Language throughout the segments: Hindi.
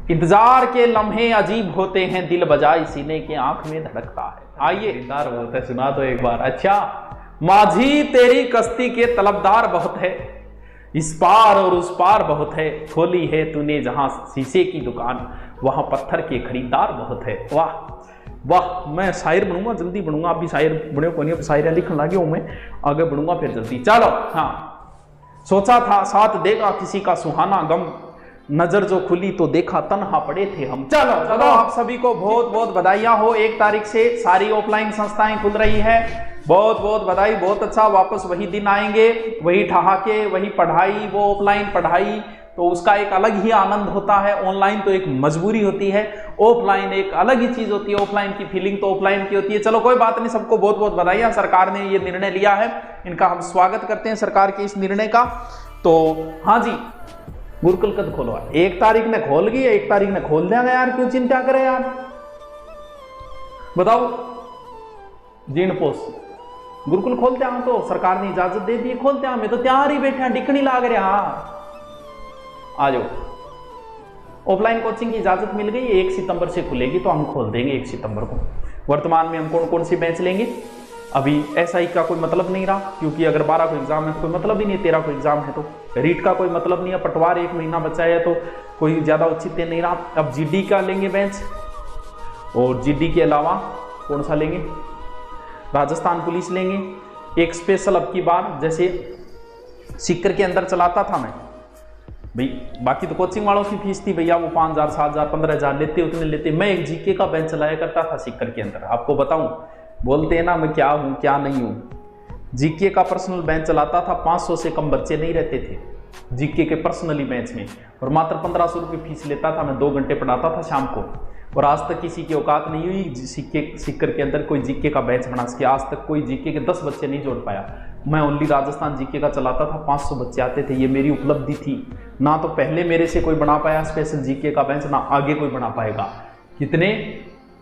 इंतजार के लम्हे अजीब होते हैं, दिल बजाए सीने के आंख में धड़कता है। आइए इंतजार बहुत है, सुना तो एक बार। अच्छा, माझी तेरी कश्ती के तलबदार बहुत है, इस पार और उस पार बहुत है, खोली है तूने जहां शीशे की दुकान, वहां पत्थर के खरीदार बहुत है। वाह वाह, मैं शायर बनूंगा, जल्दी बनूंगा। अभी शायर बने को नहीं, शायरियां लिखने लगे हूं मैं, आगे बढ़ूंगा फिर जल्दी। चलो, हाँ। सोचा था साथ देगा किसी का सुहाना गम, नजर जो खुली तो देखा तन्हा पड़े थे हम। चलो चलो, आप सभी को बहुत बहुत बधाइयां हो। 1 तारीख से सारी ऑफलाइन संस्थाएं खुल रही है, बहुत बहुत बधाई। बहुत अच्छा, वापस वही दिन आएंगे, वही ठहाके, वही पढ़ाई, वो ऑफलाइन पढ़ाई, तो उसका एक अलग ही आनंद होता है। ऑनलाइन तो एक मजबूरी होती है, ऑफलाइन एक अलग ही चीज होती है। ऑफलाइन की फीलिंग तो ऑफलाइन की होती है। चलो कोई बात नहीं, सबको बहुत बहुत बधाइयां। सरकार ने ये निर्णय लिया है, इनका हम स्वागत करते हैं, सरकार के इस निर्णय का। तो हाँ जी, गुरुकुल कद खोलो। 1 तारीख ने खोल गई, 1 तारीख ने खोल देंगे यार, क्यों चिंता करें यार, बताओ। जीर्ण पोस गुरुकुल खोलते हैं तो सरकार ने इजाजत दे दी, खोलते हैं। मैं तो तैयार ही बैठे हैं, डिकनी लाग रहे। हाँ आ जाओ, ऑफलाइन कोचिंग की इजाजत मिल गई, 1 सितंबर से खुलेगी, तो हम खोल देंगे 1 सितंबर को। वर्तमान में हम कौन कौन सी बैच लेंगे, अभी एसआई का कोई मतलब नहीं रहा, क्योंकि अगर 12 को एग्जाम है तो कोई मतलब ही नहीं, 13 को एग्जाम है तो रीट का कोई मतलब नहीं है, पटवार 1 महीना बचा है तो कोई ज्यादा औचित्य नहीं रहा। अब जीडी का लेंगे बेंच, और जीडी के अलावा कौन सा लेंगे, राजस्थान पुलिस लेंगे। एक स्पेशल अब की बार, जैसे सीकर के अंदर चलाता था मैं भाई, बाकी तो कोचिंग वालों की फीस थी भैया, वो 5,000 7,000 15,000 लेते, उतने लेते। मैं एक जीके का बेंच चलाया करता था सीकर के अंदर। आपको बताऊं, बोलते हैं ना मैं क्या हूं क्या नहीं हूं, जीके का पर्सनल बेंच चलाता था। 500 से कम बच्चे नहीं रहते थे जीके के पर्सनली बेंच में, और मात्र 1500 रुपये फीस लेता था। मैं 2 घंटे पढ़ाता था शाम को, और आज तक किसी की औकात नहीं हुई सीकर के अंदर कोई जीके का बैच बना सके। आज तक कोई जीके के 10 बच्चे नहीं जोड़ पाया। मैं ओनली राजस्थान जीके का चलाता था, 500 बच्चे आते थे, ये मेरी उपलब्धि थी। ना तो पहले मेरे से कोई बना पाया स्पेशल जीके का बेंच, ना आगे कोई बना पाएगा। कितने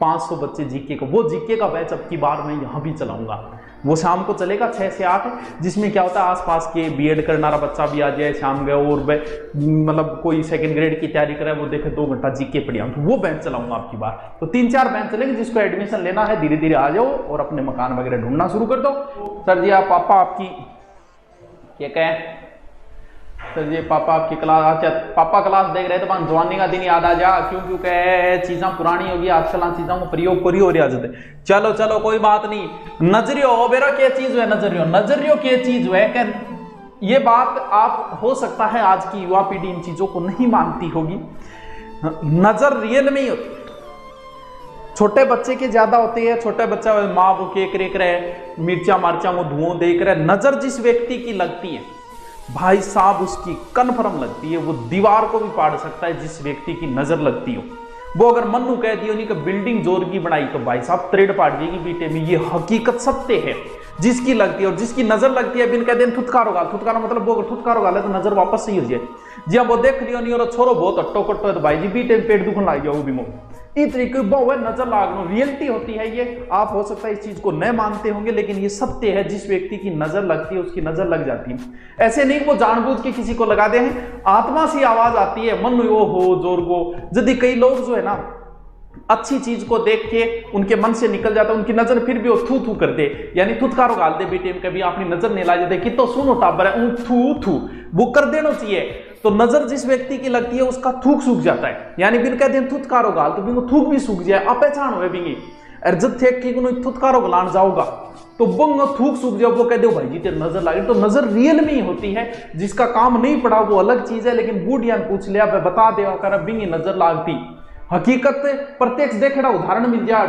500 बच्चे जीके का, वो जीके का बैच अब की बार मैं यहाँ भी चलाऊंगा। वो शाम को चलेगा 6 से 8, जिसमें क्या होता है आसपास के बीएड करने वाला बच्चा भी आ जाए शाम गए, और मतलब कोई 2nd ग्रेड की तैयारी करे, वो देखे 2 घंटा जीके पढ़िया, तो वो बेंच चलाऊंगा आपकी बार। तो 3-4 बेंच चलेंगे, जिसको एडमिशन लेना है धीरे धीरे आ जाओ और अपने मकान वगैरह ढूंढना शुरू कर दो। सर जी आप पापा आपकी क्या कहें, सर जी पापा आपकी क्लास, अच्छा पापा क्लास देख रहे तो जवानी का दिन याद आ जा, क्यों क्योंकि चीज़ा पुरानी होगी, आजकल चीज़ों को प्रयोग करी हो रही है। चलो चलो कोई बात नहीं। नजरियो बेरा क्या चीज है, नजरियो क्या चीज है, कि ये बात आप हो सकता है आज की युवा पीढ़ी इन चीजों को नहीं मानती होगी। नजर रियल में ही होती है, छोटे बच्चे के ज्यादा होती है। छोटे बच्चा माँ वो केक रेक रहे, मिर्चा मार्चा वो धुआं देख रहे, नजर जिस व्यक्ति की लगती है भाई साहब उसकी कन्फर्म लगती है, वो दीवार को भी पाड़ सकता है जिस व्यक्ति की नजर लगती हो। वो अगर मन्नू कह दियो नहीं कि बिल्डिंग जोर की बनाई तो भाई साहब त्रेड़ पाड़ देगी बीटे में, ये हकीकत सत्य है। जिसकी लगती है और जिसकी नजर लगती है, बिन कह दें थुतकार होगा, थुतकार मतलब वो अगर थुतकार होगा तो नजर वापस सही हो जाए। जी हाँ, वो देख लियो नहीं और छोरो बहुत अट्टो कट्टो है तो भाई जी बीटे पेट दुखन लग जाओ भी मो, इस तरीके बहु नजर लागना रियलिटी होती है ये। आप हो सकता है इस चीज को न मानते होंगे, लेकिन ये सत्य है। जिस व्यक्ति की नजर लगती है उसकी नजर लग जाती है। ऐसे नहीं वो जानबूझ के किसी को लगाते हैं, आत्मा सी आवाज आती है, मन ओ हो जोर को। यदि कई लोग जो है ना अच्छी चीज को देख के उनके मन से निकल जाता है, उनकी नजर फिर भी वो थू थू कर दे, यानी थुतकारो गाल दे बेटे, कभी अपनी नजर नहीं ला जाते कि तो सुनो टाबर है थू थू, वो कर देना चाहिए। तो नजर जिस व्यक्ति की लगती है उसका थूक सूख जाता है, यानी बिन कहते हैं थुतकारो गाल तो बिंगो थूक भी सूख जाए, अपहचान हो बिंगी। और जब थे कि थुतकारो गलान जाओगा तो बंग थूक सूख जाओ, वो कह दो भाई जी तेरे नजर लगी। तो नजर रियल में ही होती है, जिसका काम नहीं पड़ा वो अलग चीज है। लेकिन बूढ़िया पूछ लिया बता दे कर बिंगी नजर लागती, हकीकत प्रत्यक्ष देखड़ा उदाहरण मिल जाए।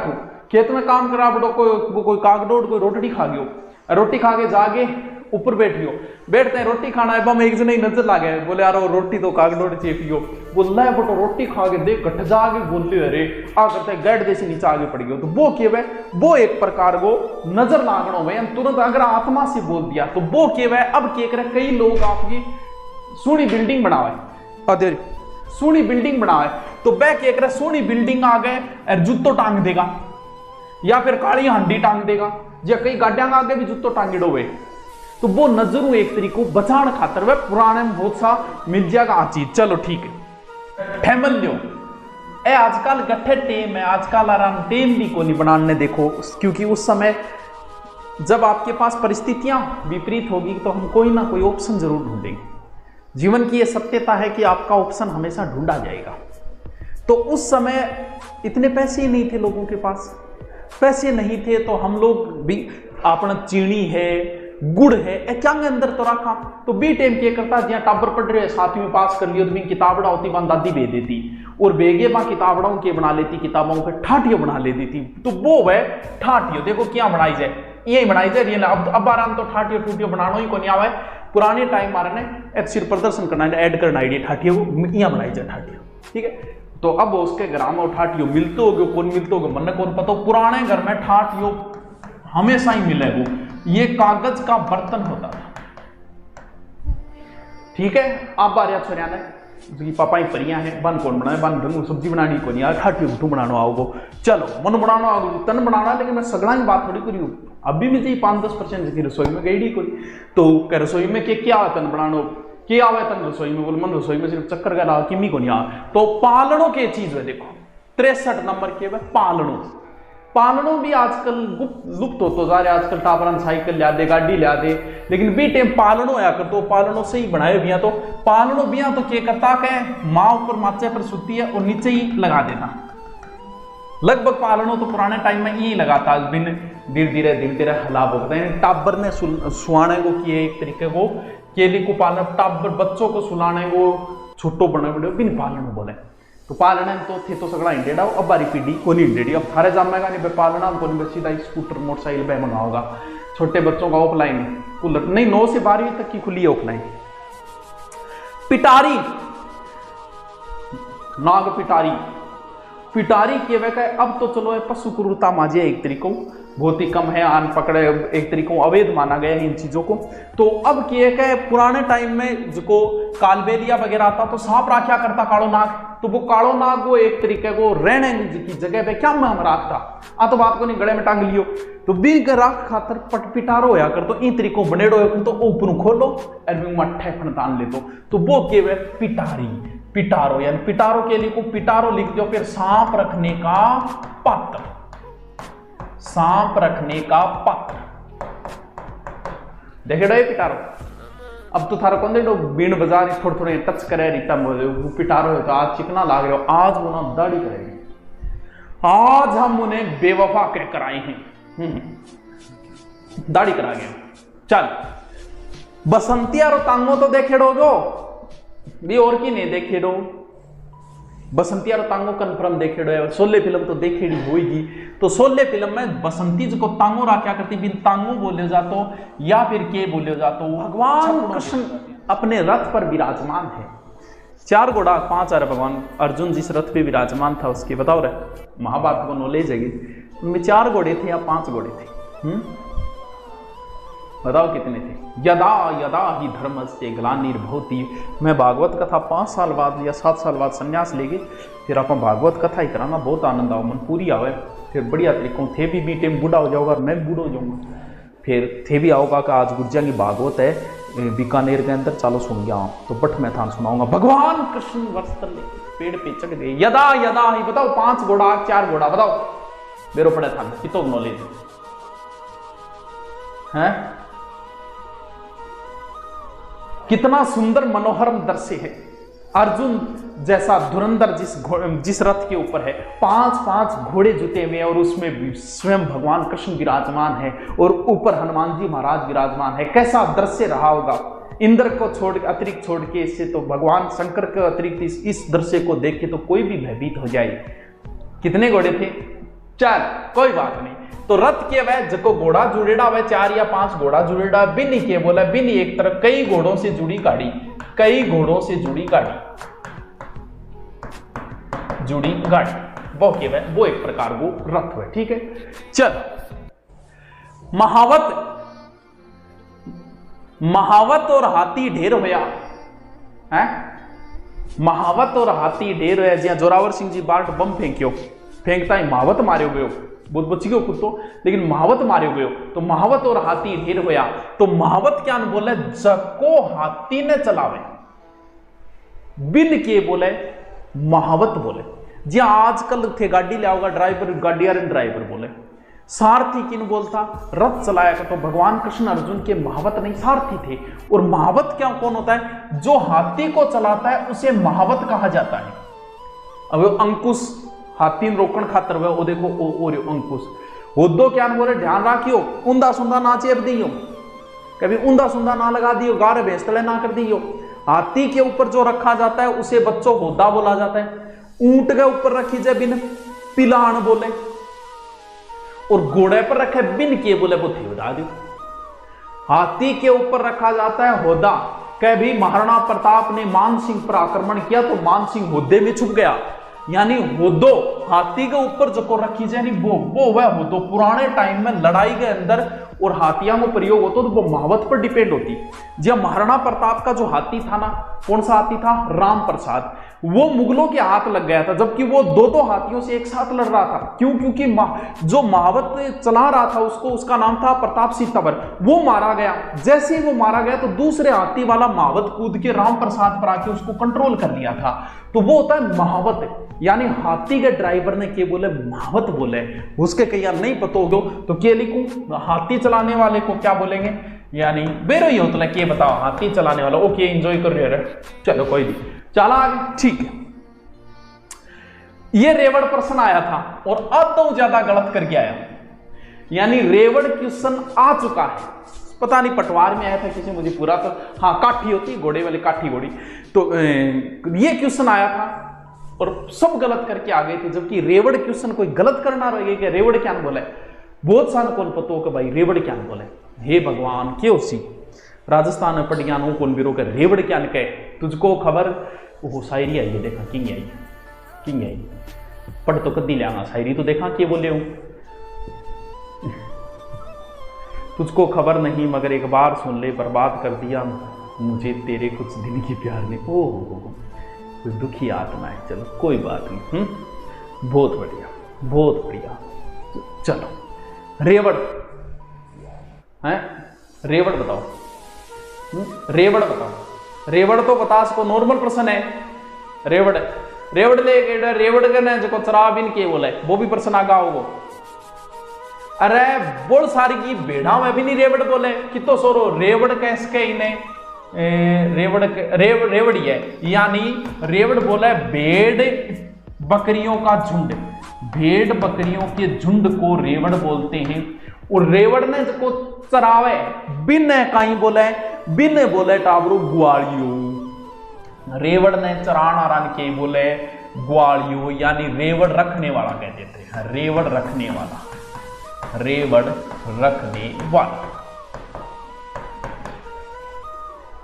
खेत में काम करा बड़ो कोई कागडोड़ कोई रोटी खा गयो, रोटी खा के जागे ऊपर बैठियो, बैठते हैं रोटी खाना है, बम एक जने नजर लागे, बोले यार रोटी तो कागडोड़ चेपियो, बोल है बटो रोटी खा के देख कट जागे, बोले अरे आ करते गैड देसी नीचे आगे पड़ गयो। तो वो के वो एक प्रकार को नजर लागनो में तुरंत अगर आत्मा से बोल दिया तो वो के अब के करे। कई लोग आपकी सोनी बिल्डिंग बनावे, सोनी बिल्डिंग बनावे तो वह के करे सोनी बिल्डिंग आ गए और जूतो टांग देगा, या फिर काली हांडी टांग देगा, या कई गाड़ियां आगे भी जूतो टांगेड़ो हुए। तो वो नजरों एक तरीको बचाने खातर वह पुराने में बहुत सा मिल जाएगा आ चीज। चलो ठीक है, फैमल लो ए आजकल गठे टेम है, आजकल आराम टेम भी को नहीं बनाने देखो, क्योंकि उस समय जब आपके पास परिस्थितियां विपरीत होगी तो हम कोई ना कोई ऑप्शन जरूर ढूंढेंगे। जीवन की यह सत्यता है कि आपका ऑप्शन हमेशा ढूंढा जाएगा। तो उस समय इतने पैसे ही नहीं थे लोगों के पास, पैसे नहीं थे तो हम लोग भी अपना चीनी है, गुड़ है, क्या अंदर तो रखा। तो बी टाइम के करता जहाँ टाबर पढ़ रहे 7वीं पास कर लियो तो भी किताबड़ा होती वहां दादी भेज देती, और बेगे वहां किताबड़ों के बना लेती, किताबों पे ठाटियो बना लेती थी। तो वो है ठाटियो, देखो क्या बनाई जाए, यही बनाई जाए। अब आराम तो ठाटियो टूटियो बनाना ही को नहीं आवा। पुराने टाइम मारे ने सिर्फ प्रदर्शन करना है, ऐड करना है ठाटियो, यहाँ बनाई जाए ठाटियो, ठीक है। तो अब उसके ग्राम और ठाटियो मिलते हो गए, कौन मिलते हो गए मन कौन पता। पुराने घर में ठाटियो हमेशा ही मिलेगा, ये कागज का बर्तन होता था, ठीक है। आप बारे छोरिया ने पापा ही परियां हैं, बन कौन बनाए, बन ढंग सब्जी बनानी को नहीं आ, ठाटियो तू बनाना आओगो, चलो मन बनाना आओ, तन बनाना, लेकिन मैं सगड़ा की बात थोड़ी करी हूँ। अभी भी चाहिए 5-10% की रसोई में गई कोई, तो रसोई में क्या है तन बनानो, क्या आवे तन रसोई में, बोल मन रसोई में सिर्फ चक्कर का किमी को नहीं आ। तो पालनों के चीज है, देखो 63 नंबर के पालनों। पालनों भी आजकल लुप्त हो तो जा रहे, आजकल टाबरन साइकिल लिया दे, गाड़ी लिया दे, लेकिन बी टाइम पालनों या कर तो पालनों से ही बनाए बिया। तो पालनों बिया तो क्या करता है, माँ ऊपर माचे पर सुती है और नीचे ही लगा देना। लगभग पालनों तो पुराने टाइम में यही लगाता, बिन धीरे धीरे हला बोलते हैं। टाबर ने सुहाने को किए एक तरीके को, केली को पालन, टाबर बच्चों को सुलाने को छोटो बने बड़े बिन पालन बोले। तो पालना तो थे तो सगड़ा इंडेडा, अब बारी पीढ़ी को नहीं इंडेडी, अब थारे जामेगा नहीं पालना को नहीं, सीधा स्कूटर मोटरसाइकिल पे मंगाओगा। छोटे बच्चों का ऑफलाइन कूलर नहीं, 9 से 12वीं तक की खुली है ऑफलाइन। पिटारी, नाग पिटारी, पिटारी के वे का अब तो चलो पशु क्रूरता माजे एक तरीकों बहुत ही कम है, आन पकड़े एक तरीकों अवैध माना गया है इन चीजों को। तो अब किए के पुराने टाइम में जो कालबेलिया वगैरह आता तो सांप राख्या करता कालो नाग, तो वो कालो नाग वो एक तरीके को रहने की जगह पे क्या में हम राखता आ, तो बात को नहीं गले में टांग लियो, तो बीन के राख खातर पटपिटारो होया कर, तो इन तरीकों बनेड़ो हो तो ऊपर खोलो और मट्ठे फनतान ले तो वो के वे पिटारी, पिटारो, यानी पिटारो के लिए को पिटारो लिख दो। फिर सांप रखने का पात्र, सांप रखने का पात्र, देखे डो पिटारो। अब तो थारा कौन दे बीण बाजार थोड़े थोड़े टच करे रीता वो पिटारो है, तो आज चिकना लाग रहे हो, आज वो ना दाढ़ी करेंगे, आज हम उन्हें बेवफा कह कर आए हैं, दाढ़ी करा गया। चल बसंतिया रो तांगो तो देखे डो जो भी और की नहीं देखे डो, बसंतिया रो तांगो कन्फर्म देखे डो। सोले फिल्म तो देखेड़ी होगी, तो सोले फिल्म में बसंती जो तांगो रा क्या करती, बिन तांगो बोले जातो या फिर के बोले जातो, भगवान कृष्ण अपने रथ पर विराजमान है। 4 घोड़ा 5 भगवान अर्जुन जिस रथ पे विराजमान था उसके बताओ रहे महाभारत को नॉलेज है, उनमें 4 घोड़े थे या 5 घोड़े थे, बताओ कितने थे। यदा यदा ही धर्मस्य ग्लानिर्भवति, मैं भागवत कथा 5 साल बाद या 7 साल बाद संन्यास लेगी, फिर आप भागवत कथा ही कराना, बहुत आनंद आओ, मन पूरी आवे, फिर बढ़िया तरीकों थे भी टाइम बूढ़ा हो जाऊंगा, मैं बूढ़ा हो जाऊंगा, फिर थे भी आओगा कि आज गुर्जिया की भागवत है बीकानेर के अंदर, चलो सुन गया हूँ, तो बट मैं था सुनाऊंगा। भगवान कृष्ण वस्त्र लेके पेड़ पे चढ़ गए, यदा यदा ही बताओ 5 घोड़ा 4 घोड़ा बताओ बेरो पड़े था, कितो नॉलेज है, कितना सुंदर मनोहरम दृश्य है। अर्जुन जैसा धुरंधर जिस रथ के ऊपर है, 5 घोड़े जुटे हुए और उसमें स्वयं भगवान कृष्ण विराजमान है और ऊपर हनुमान जी महाराज विराजमान है, कैसा दृश्य रहा होगा। इंद्र को छोड़ अतिरिक्त छोड़ के, इससे तो भगवान शंकर के अतिरिक्त इस दृश्य को देख के तो कोई भी भयभीत हो जाए। कितने घोड़े थे? 4, कोई बात नहीं। तो रथ के वह जको घोड़ा जुड़ेड़ा वह 4 या 5 घोड़ा जुड़ेड़ा, बिन के बोला बिन एक तरफ कई घोड़ों से जुड़ी गाड़ी, कई घोड़ों से जुड़ी गाड़ी, जुड़ी गाड़ी, वो के वह वो एक प्रकार वो रथ है, ठीक है। चल महावत और हाथी ढेर होया है, महावत और हाथी ढेर होया, जिया जोरावर सिंह जी बार्ट बम फेंकता ही महावत मारे गयो, बहुत बची गयो कुछ तो, लेकिन महावत मारे गयो, तो महावत और हाथी ढेर होया। तो महावत क्या बोले, जको हाथी ने चलावे, बिन के बोले महावत बोले, जी आजकल थे गाड़ी ले आओगा ड्राइवर गाड़ी ड्राइवर बोले, सारथी किन बोलता, रथ चलाया का तो भगवान कृष्ण अर्जुन के महावत नहीं सारथी थे। और महावत क्या कौन होता है, जो हाथी को चलाता है उसे महावत कहा जाता है। अब अंकुश हाथी रोकण खातर वो देखो ओ अंकुश होदो क्या बोले, ध्यान रखियो ऊंधा सुंधा ना चेप दियो, कभी ऊंधा सुंधा ना लगा दियो, गार भैंस तले ना कर दियो। हाथी के ऊपर जो रखा जाता है उसे बच्चों होदा बोला जाता है। ऊंट के ऊपर रखी जाए बिन पिलान बोले, और घोड़े पर रखे बिन के बोले बुद्धि बता दो। हाथी के ऊपर रखा जाता है होदा। कभी महाराणा प्रताप ने मान सिंह पर आक्रमण किया तो मान सिंह होदे में छुप गया, यानी होदो हाथी के ऊपर जो रखी जाए वो वह होदो पुराने टाइम में लड़ाई के अंदर और हाथियों को प्रयोग होता तो वो महावत पर डिपेंड होती। जब महाराणा प्रताप का जो हाथी था ना, कौन सा हाथी था, राम प्रसाद, वो मुगलों के हाथ लग गया था, जबकि वो दो हाथियों से एक साथ लड़ रहा था। क्यों? क्योंकि जो महावत चला रहा था उसका नाम था प्रताप सिंह तंवर, वो मारा गया। जैसे ही वो मारा गया तो दूसरे हाथी वाला महावत कूद के राम प्रसाद पर आके उसको कंट्रोल कर लिया था। तो वो होता है महावत, यानी हाथी के ड्राइवर ने के बोले महावत बोले। उसके कहीं नहीं पता होगा तो के लिखूं, हाथी चलाने वाले को क्या बोलेंगे, यानी बेरो ही होता है कि बताओ हाथी चलाने वाला। ओके एंजॉय कर रहे हो, चलो कोई नहीं, चला आगे, ठीक है। ये रेवड़ प्रश्न आया था और अब तो ज्यादा गलत करके आया, यानी रेवड़ क्वेश्चन आ चुका है। पता नहीं पटवार में आया था किसी, मुझे पूरा तो, हाँ काठी होती है घोड़े वाली काठी घोड़ी, तो ये क्वेश्चन आया था और सब गलत करके आ गए थे। जबकि रेवड़ क्वेश्चन कोई गलत करना रह गया कि रेवड़ क्या बोले, बहुत सान कौन पता हो कि भाई रेवड़ क्या बोले। हे भगवान क्यों सी राजस्थान में पढ़ गया कौन बीरो के रेवड़ क्या कहे, तुझको खबर वो शायरी आई है, देखा किंग आई पढ़ तो कदी लिया शायरी तो देखा कि बोले हूं, तुझको खबर नहीं मगर एक बार सुन ले, बर्बाद कर दिया मुझे तेरे कुछ दिन की प्यार ने। ओह कुछ दुखी आत्मा है, चलो कोई बात नहीं, बहुत बढ़िया। चलो रेवड़ है, रेवड़ बताओ, रेवड़ तो बता सको, नॉर्मल प्रश्न है। रेवड़ ले रेवड़ करने जो चरा बिन के बोले, वो भी प्रश्न आगा होगा। अरे बोल सारी की बेड़ा में भी नहीं रेवड़ बोले, कितो सोरो रेवड़ कैसे इन्हें रेवड़ी है, यानी रेवड़ बोला है भेड़ बकरियों का झुंड, भेड़ बकरियों के झुंड को रेवड़ बोलते हैं। और रेवड़ ने जो चरावे बिन कहीं बोले, बिन बोले टाबरू ग्वालियो, रेवड़ ने चराना रन के बोले ग्वालियो, यानी रेवड़ रखने वाला कहते थे, रेवड़ रखने वाला।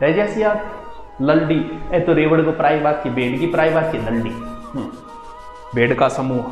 रह जैसी आप लल्डी, ए तो रेवड़ को प्राय बात की, भेड़ की प्राय बात की लल्डी, भेड़ का समूह।